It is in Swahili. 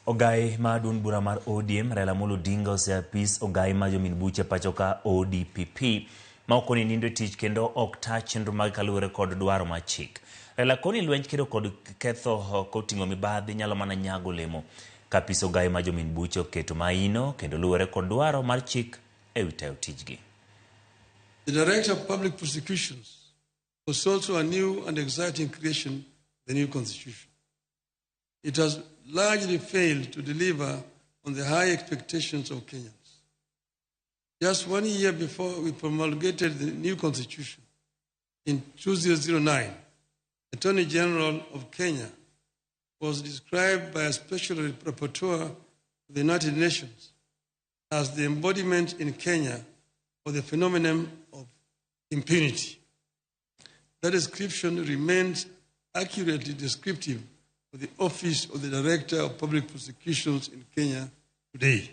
Ogai madun bura mar ODM Raila Odinga oseapis ogai ma jomin buche pachoka ODPP ma okoni nindo tich kendo ok ta chenro mag kaluwore kod dwaro mar chik. Raila koni lwenj kedo kod ketho koting'o mibadhi nyalo mana nyago lemo kapis ogai ma jomin buche oketo maino kendo luwore kod dwaro mar chik ewi tayo tijgi. The Director of Public Prosecutions was also a new and exciting creation, the new Constitution. It has largely failed to deliver on the high expectations of Kenyans. Just 1 year before we promulgated the new Constitution, in 2009, Attorney General of Kenya was described by a special rapporteur of the United Nations as the embodiment in Kenya of the phenomenon of impunity. That description remains accurately descriptive of the Office of the Director of Public Prosecutions in Kenya today.